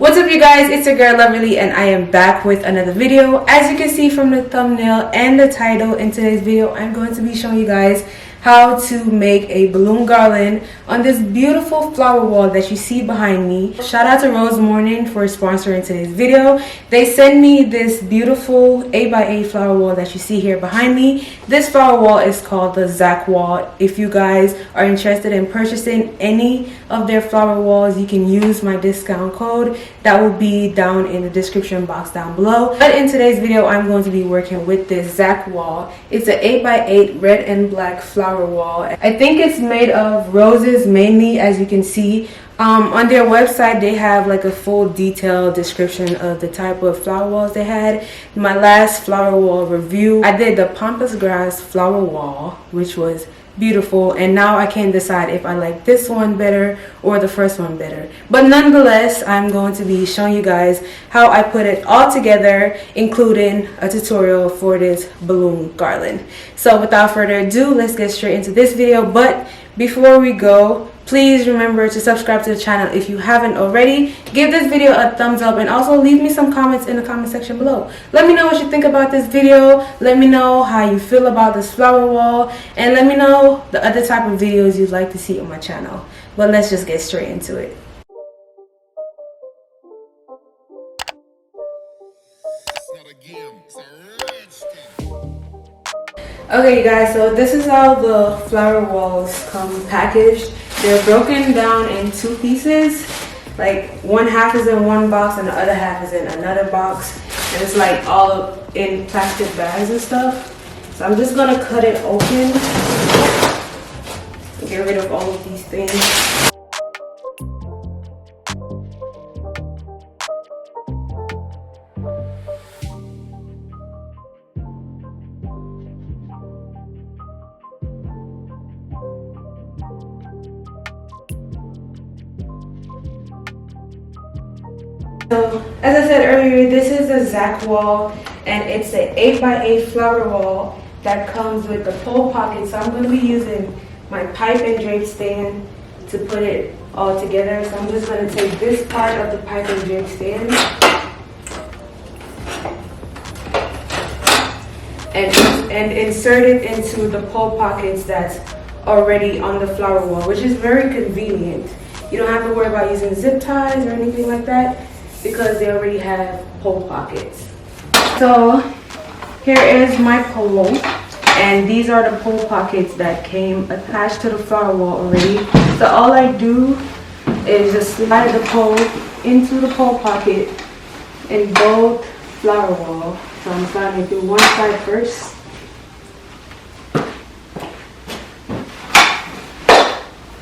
What's up you guys, it's your girl Loverly and I am back with another video. As you can see from the thumbnail and the title, in today's video I'm going to be showing you guys how to make a balloon garland on this beautiful flower wall that you see behind me. Shout out to Rose Morning for sponsoring today's video. They sent me this beautiful 8x8 flower wall that you see here behind me. This flower wall is called the Zach wall. If you guys are interested in purchasing any of their flower walls, you can use my discount code that will be down in the description box down below. But in today's video I'm going to be working with this Zach wall. It's an 8x8 red and black flower wall. I think it's made of roses mainly, as you can see. On their website they have like a full detailed description of the type of flower walls they had. My last flower wall review, I did the pampas grass flower wall, which was beautiful, and now I can't decide if I like this one better or the first one better. But nonetheless, I'm going to be showing you guys how I put it all together, including a tutorial for this balloon garland. So without further ado, let's get straight into this video. But before we go, please remember to subscribe to the channel if you haven't already. Give this video a thumbs up and also leave me some comments in the comment section below. Let me know what you think about this video. Let me know how you feel about this flower wall, and let me know the other type of videos you'd like to see on my channel. But let's just get straight into it. Okay you guys, so this is how the flower walls come packaged. They're broken down in two pieces. Like one half is in one box and the other half is in another box. And it's like all in plastic bags and stuff. So I'm just gonna cut it open. Get rid of all of these things. So, as I said earlier, this is the Zach wall, and it's an 8x8 flower wall that comes with the pole pocket. So I'm going to be using my pipe and drape stand to put it all together. So I'm just going to take this part of the pipe and drape stand and insert it into the pole pockets that's already on the flower wall, which is very convenient. You don't have to worry about using zip ties or anything like that, because they already have pole pockets. So here is my pole, and these are the pole pockets that came attached to the flower wall already. So all I do is just slide the pole into the pole pocket in both flower walls. So I'm sliding it through one side first.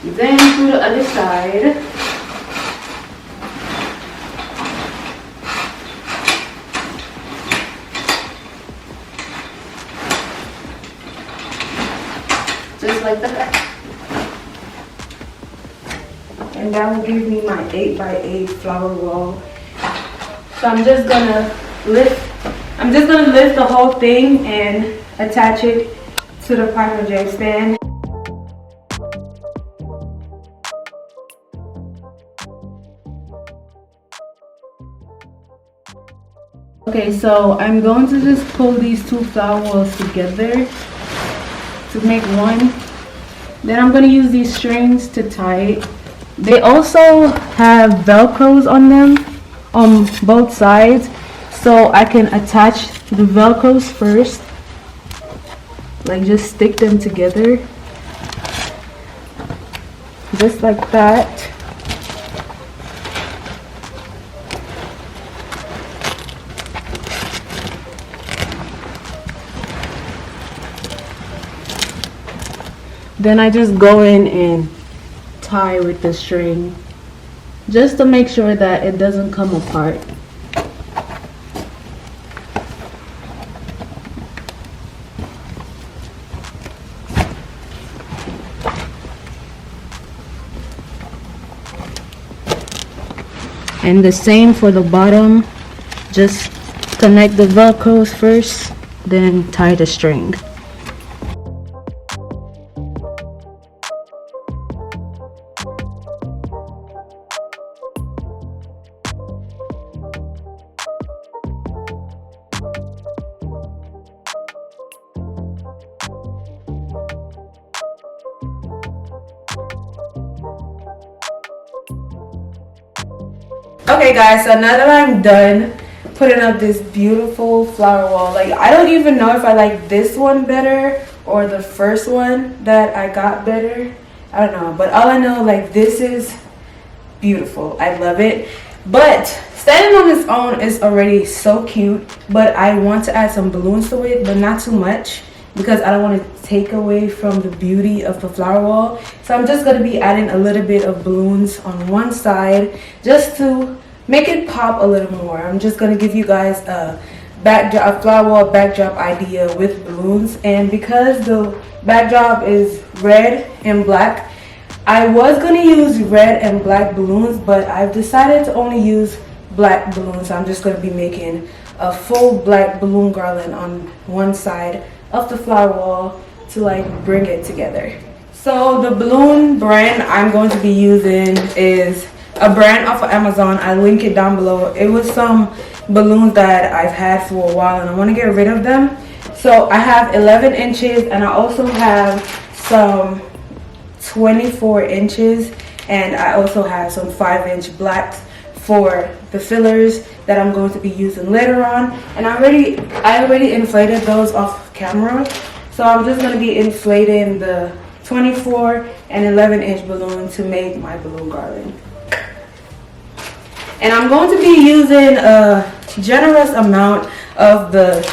Then through the other side. Just like that. And that will give me my 8x8 flower wall. So I'm just gonna lift the whole thing and attach it to the pipe and drape stand. Okay, so I'm going to just pull these two flower walls together to make one. Then I'm going to use these strings to tie it. They also have velcros on them on both sides, so I can attach the velcros first, like just stick them together just like that. Then I just go in and tie with the string just to make sure that it doesn't come apart. And the same for the bottom. Just connect the velcros first, then tie the string. Okay guys, so now that I'm done putting up this beautiful flower wall, like I don't even know if I like this one better or the first one that I got better. I don't know, but all I know, like, this is beautiful. I love it. But standing on its own is already so cute, but I want to add some balloons to it, but not too much, because I don't want to take away from the beauty of the flower wall. So I'm just going to be adding a little bit of balloons on one side just to make it pop a little more. I'm just going to give you guys a flower wall backdrop idea with balloons. And because the backdrop is red and black, I was going to use red and black balloons, but I've decided to only use black balloons. So I'm just going to be making a full black balloon garland on one side of the flower wall to like bring it together. So the balloon brand I'm going to be using is a brand off of Amazon. I'll link it down below. It was some balloons that I've had for a while and I want to get rid of them. So I have 11 inches and I also have some 24 inches, and I also have some 5-inch blacks for the fillers that I'm going to be using later on. And I already inflated those off camera, so I'm just going to be inflating the 24 and 11 inch balloon to make my balloon garland. And I'm going to be using a generous amount of the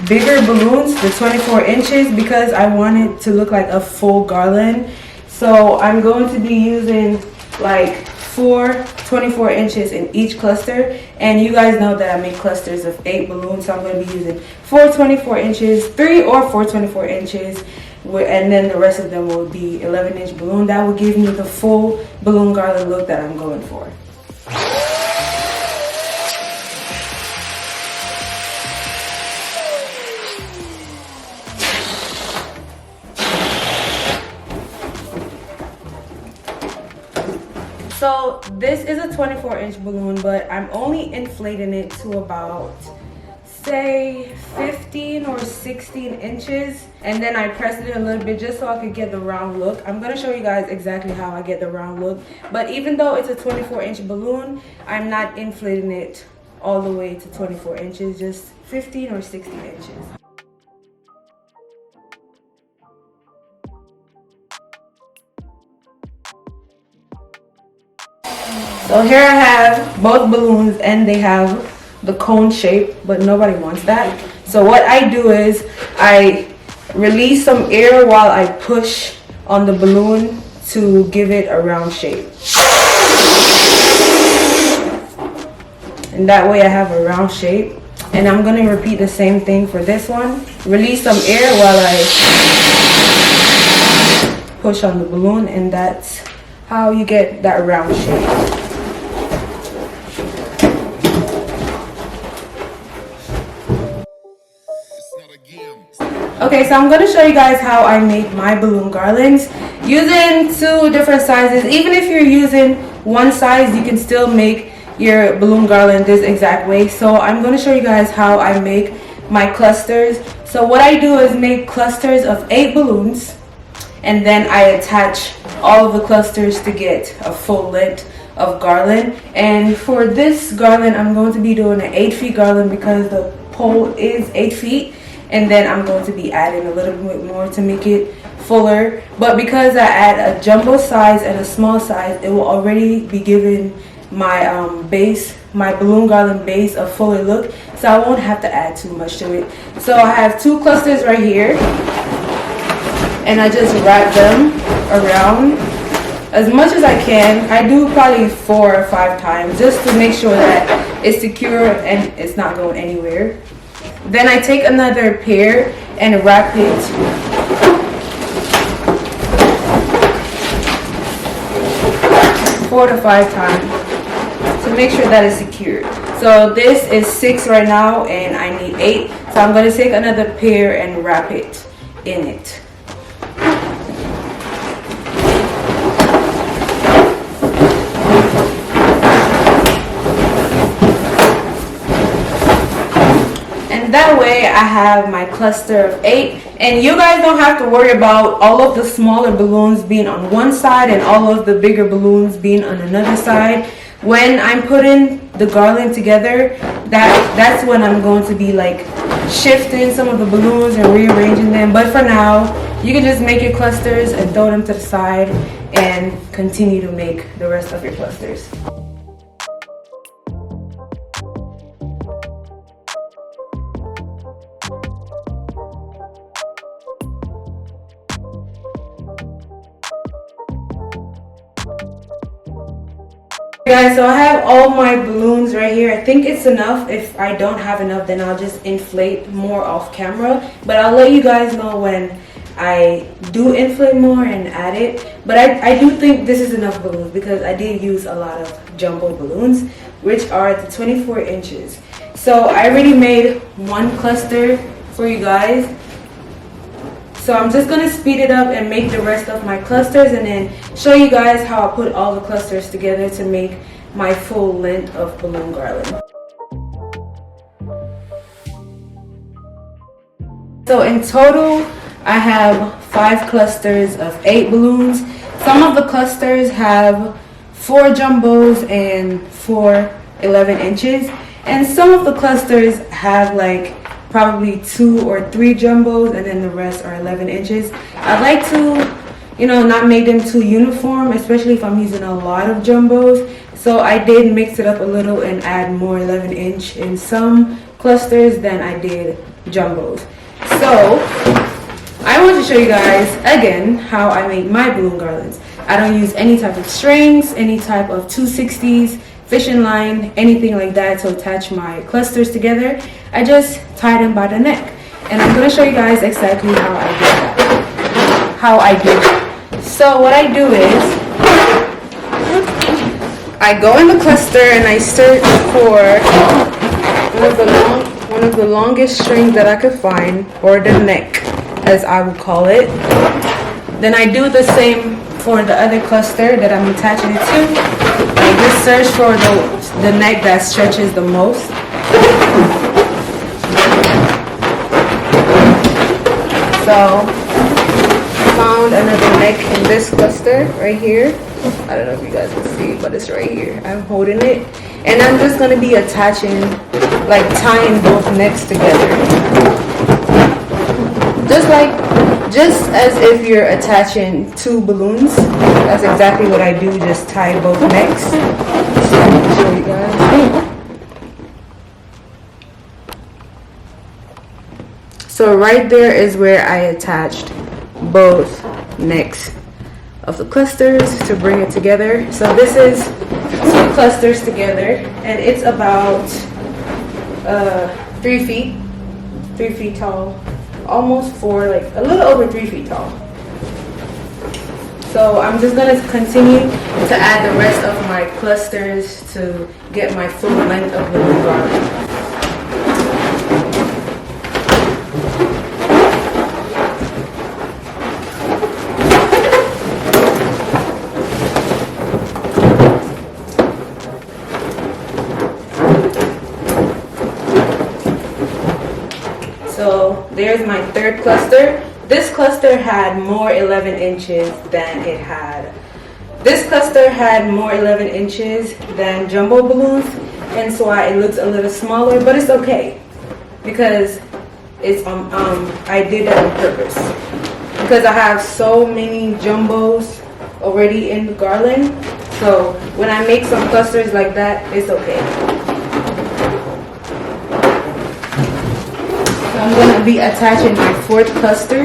bigger balloons, the 24 inches, because I want it to look like a full garland. So I'm going to be using like 4 24 inches in each cluster, and you guys know that I make clusters of 8 balloons, so I'm going to be using 4 24 inches, 3 or 4 24 inches, and then the rest of them will be 11-inch balloon. That will give me the full balloon garland look that I'm going for. So this is a 24-inch balloon, but I'm only inflating it to about, say, 15 or 16 inches. And then I pressed it a little bit just so I could get the round look. I'm going to show you guys exactly how I get the round look. But even though it's a 24-inch balloon, I'm not inflating it all the way to 24 inches, just 15 or 16 inches. So here I have both balloons and they have the cone shape, but nobody wants that. So what I do is I release some air while I push on the balloon to give it a round shape. And that way I have a round shape. And I'm going to repeat the same thing for this one. Release some air while I push on the balloon, and that's how you get that round shape. Okay, so I'm going to show you guys how I make my balloon garlands using 2 different sizes. Even if you're using one size, you can still make your balloon garland this exact way. So I'm going to show you guys how I make my clusters. So what I do is make clusters of 8 balloons, and then I attach all of the clusters to get a full length of garland. And for this garland, I'm going to be doing an 8 feet garland because the pole is 8 feet. And then I'm going to be adding a little bit more to make it fuller. But because I add a jumbo size and a small size, it will already be giving my base, my balloon garland base, a fuller look. So I won't have to add too much to it. So I have 2 clusters right here, and I just wrap them around as much as I can. I do probably 4 or 5 times just to make sure that it's secure and it's not going anywhere. Then I take another pair and wrap it four to 5 times to make sure that it's secured. So this is 6 right now and I need 8. So I'm going to take another pair and wrap it in it. That way I have my cluster of 8, and you guys don't have to worry about all of the smaller balloons being on one side and all of the bigger balloons being on another side. when I'm putting the garland together, that's when I'm going to be like shifting some of the balloons and rearranging them. But for now, you can just make your clusters and throw them to the side and continue to make the rest of your clusters. Guys, so I have all my balloons right here. I think it's enough. If I don't have enough, then I'll just inflate more off camera, but I'll let you guys know when I do inflate more and add it. But I do think this is enough balloons because I did use a lot of jumbo balloons, which are the 24 inches. So I already made one cluster for you guys. So I'm just going to speed it up and make the rest of my clusters and then show you guys how I put all the clusters together to make my full length of balloon garland. So in total, I have 5 clusters of 8 balloons. Some of the clusters have 4 jumbos and 4 11 inches. And some of the clusters have like probably 2 or 3 jumbos and then the rest are 11 inches. I like to, not make them too uniform, especially if I'm using a lot of jumbos. So I did mix it up a little and add more 11 inch in some clusters than I did jumbos. So I want to show you guys again how I make my balloon garlands. I don't use any type of strings, any type of 260s, fishing line, anything like that to attach my clusters together. I just tie them by the neck. And I'm going to show you guys exactly how I did that. How I did it. So what I do is I go in the cluster and I search for one of the longest strings that I could find, or the neck as I would call it. Then I do the same for the other cluster that I'm attaching it to. I just search for the neck that stretches the most. So I found another neck in this cluster right here. I don't know if you guys can see, but it's right here. I'm holding it and I'm just going to be attaching, like tying both necks together. Just as if you're attaching 2 balloons. That's exactly what I do, just tie both necks. So I'll show you guys. So right there is where I attached both necks of the clusters to bring it together. So this is 2 clusters together and it's about 3 feet tall. Almost 4, like a little over 3 feet tall. So I'm just going to continue to add the rest of my clusters to get my full length of the balloon garland. So there's my 3rd cluster. This cluster had more 11 inches than it had. This cluster had more 11 inches than jumbo balloons, and so it looks a little smaller, but it's okay because it's I did that on purpose because I have so many jumbos already in the garland. So when I make some clusters like that, it's okay. I'm going to be attaching my 4th cluster.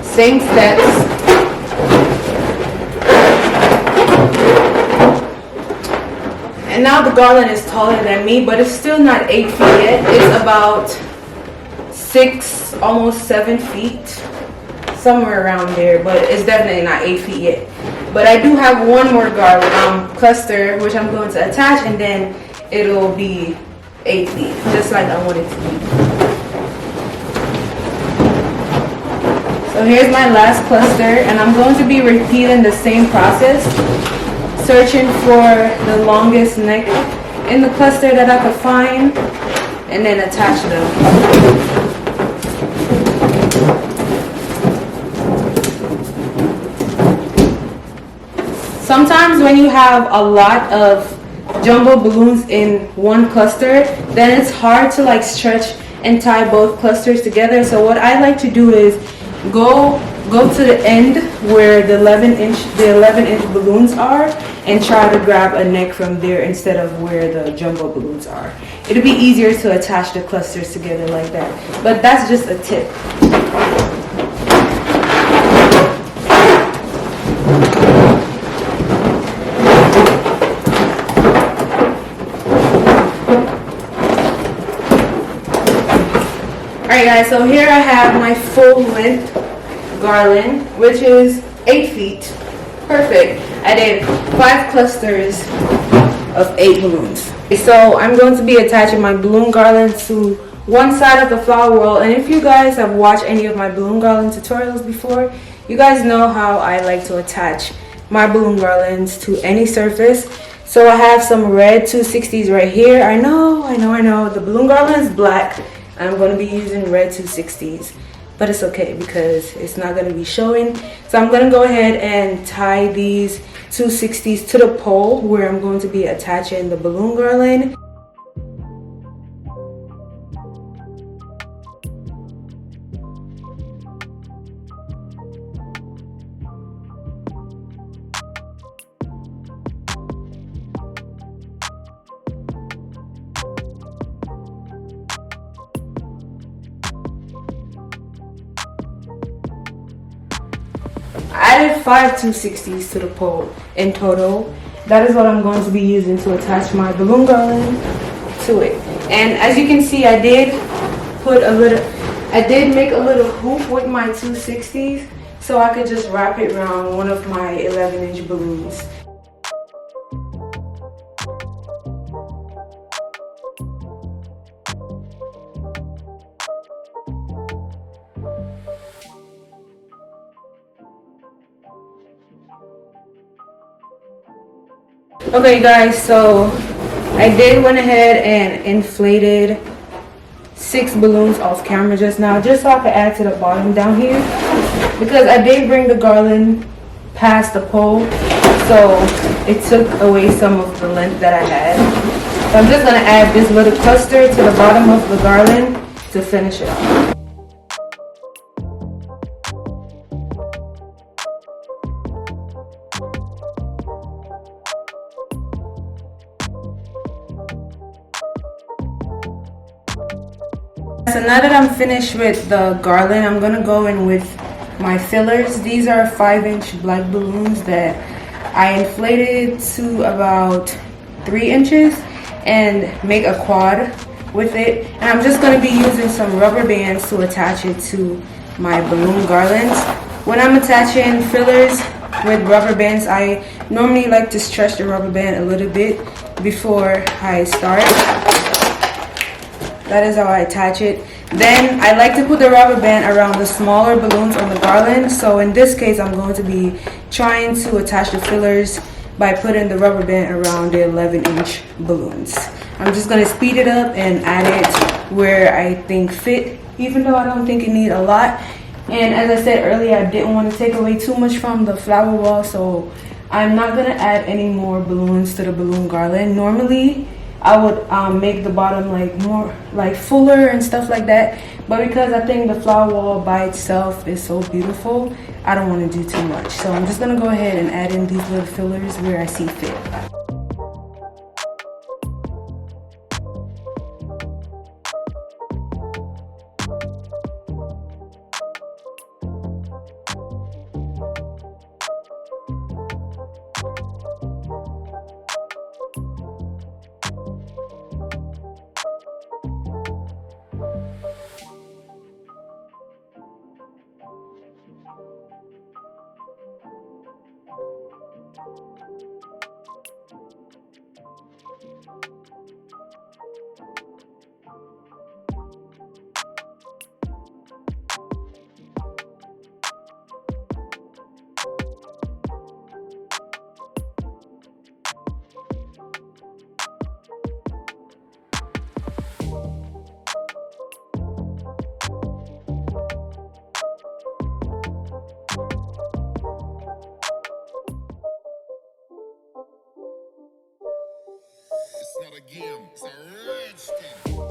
Same steps. And now the garland is taller than me, but it's still not 8 feet yet. It's about 6, almost 7 feet. Somewhere around there, but it's definitely not 8 feet yet. But I do have one more garland cluster, which I'm going to attach, and then it'll be 8 feet, just like I want it to be. So here's my last cluster, and I'm going to be repeating the same process, searching for the longest neck in the cluster that I could find, and then attach them. sometimes when you have a lot of jumbo balloons in one cluster, then it's hard to like stretch and tie both clusters together. So what I like to do is go to the end where the 11-inch balloons are and try to grab a neck from there instead of where the jumbo balloons are. It'll be easier to attach the clusters together like that, but that's just a tip. Alright guys, so here I have my full length garland, which is 8 feet. Perfect. I did 5 clusters of 8 balloons. So I'm going to be attaching my balloon garland to one side of the flower wall, and if you guys have watched any of my balloon garland tutorials before, you guys know how I like to attach my balloon garlands to any surface. So I have some red 260s right here. I know, the balloon garland is black. I'm going to be using red 260s, but it's okay because it's not going to be showing. So I'm going to go ahead and tie these 260s to the pole where I'm going to be attaching the balloon garland. I added 5 260s to the pole in total. That is what I'm going to be using to attach my balloon garland to it. And as you can see, I did make a little hoop with my 260s so I could just wrap it around one of my 11-inch balloons. Okay guys, so I went ahead and inflated 6 balloons off camera just now, just so I could add to the bottom down here, because I did bring the garland past the pole, so it took away some of the length that I had. So I'm just going to add this little cluster to the bottom of the garland to finish it off. So now that I'm finished with the garland, I'm going to go in with my fillers. These are 5-inch black balloons that I inflated to about 3 inches and make a quad with it. And I'm just going to be using some rubber bands to attach it to my balloon garlands. When I'm attaching fillers with rubber bands, I normally like to stretch the rubber band a little bit before I start. That is how I attach it. Then I like to put the rubber band around the smaller balloons on the garland. So in this case, I'm going to be trying to attach the fillers by putting the rubber band around the 11-inch balloons. I'm just going to speed it up and add it where I think fit, even though I don't think it needs a lot. And as I said earlier, I didn't want to take away too much from the flower wall, so I'm not going to add any more balloons to the balloon garland. Normally, I would make the bottom like more like fuller and stuff like that, but because I think the flower wall by itself is so beautiful, I don't want to do too much. So I'm just going to go ahead and add in these little fillers where I see fit. not a game, it's a rich thing.